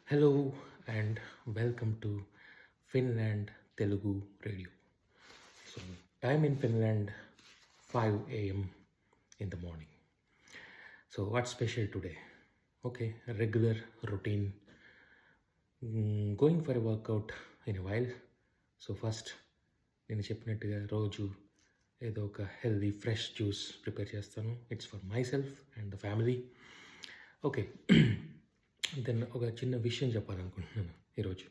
Hello and welcome to Finland Telugu Radio. So, time in Finland 5 a.m. in the morning. So, what's special today? Okay, a regular routine. Going for a workout in a while. So, first నేను చెప్పినట్టుగా రోజు ఏదో ఒక healthy fresh juice prepare చేస్తాను. It's for myself and the family. Okay, then ఒక చిన్న విషయం చెప్పాలనుకుంటున్నాను ఈరోజు.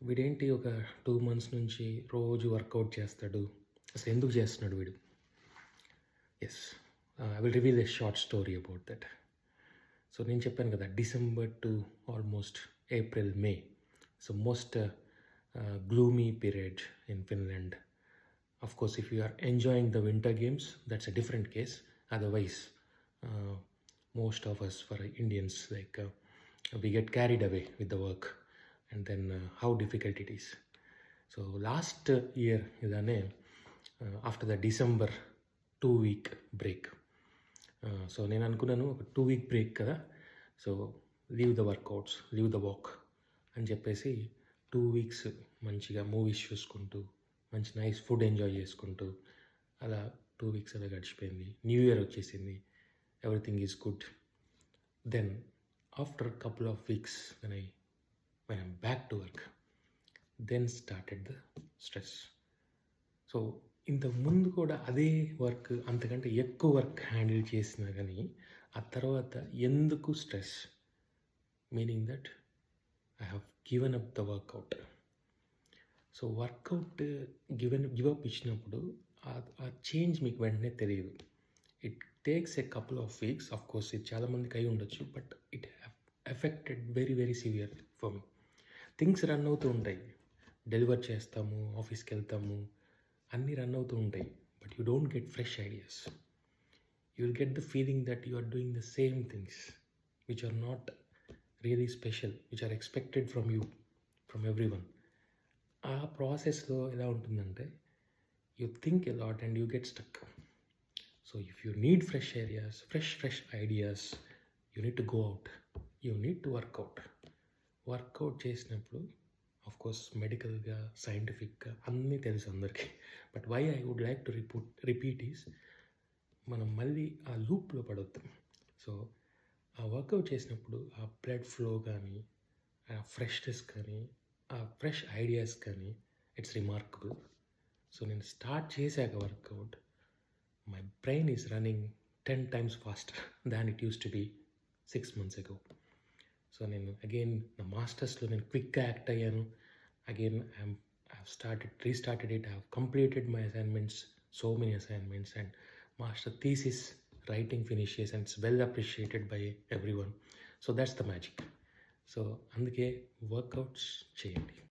వీడేంటి ఒక 2 months నుంచి రోజు వర్కౌట్ చేస్తాడు, అసలు ఎందుకు చేస్తున్నాడు వీడు? Yes, I will reveal a short story about that. So నేను చెప్పాను కదా, December to almost April May, so most gloomy period in Finland. Of course, if you are enjoying the winter games, that's a different case. Otherwise, most of us, for Indians, like we get carried away with the work, and then how difficult it is. So last year, after the December 2-week break, so నేను అనుకున్నాను ఒక 2-week break కదా, so leave the workouts, leave the walk అని చెప్పేసి 2 weeks మంచిగా movies చూసుకుంటూ, మంచి nice food enjoy చేసుకుంటూ అలా 2 weeks అలా గడిచిపోయింది. న్యూ ఇయర్ వచ్చేసింది, everything is good. Then after couple of weeks when I'm back to work, then started the stress. So ఇంతకు ముందు కూడా అదే వర్క్, అంతకంటే ఎక్కువ వర్క్ హ్యాండిల్ చేసినా కానీ ఆ తర్వాత ఎందుకు stress? Meaning that I have given up the workout. So workout give up ఇచ్చినప్పుడు ఆ చేంజ్ మీకు వెంటనే తెలియదు. It takes a couple of weeks. Of course ఇది చాలామందికి అయి ఉండొచ్చు, but it affected very very severe for me. Things run అవుతూ ఉంటాయి, డెలివర్ చేస్తాము, ఆఫీస్కి వెళ్తాము, అన్నీ రన్ అవుతూ ఉంటాయి, but you don't get fresh ideas. You will get the feeling that you are doing the same things which are not really special, which are expected from you, from every one. ఆ ప్రాసెస్లో ఎలా ఉంటుందంటే, you think a lot and you get stuck. So if you need fresh areas, fresh ideas, you need to go out, you need to workout చేసినప్పుడు, of course మెడికల్గా, సైంటిఫిక్గా అన్నీ తెలుసు అందరికీ, but why I would like to repeat this, మనం మళ్ళీ ఆ లూప్లో పడొద్దాం. సో ఆ వర్కౌట్ చేసినప్పుడు ఆ బ్లడ్ ఫ్లో కానీ, ఆ ఫ్రెష్నెస్ కానీ, ఆ ఫ్రెష్ ఐడియాస్ కానీ, ఇట్స్ రిమార్కబుల్. సో నేను స్టార్ట్ చేశాక workout, my brain is running 10 times faster than it used to be 6 months ago. So నేను అగైన్ నా మాస్టర్స్లో నేను క్విక్గా యాక్ట్ అయ్యాను. Again I have restarted it. I have completed my assignments, so many assignments, and master thesis writing finish చేసి, and it's well appreciated by every one. So that's the magic. So అందుకే workouts చేయండి.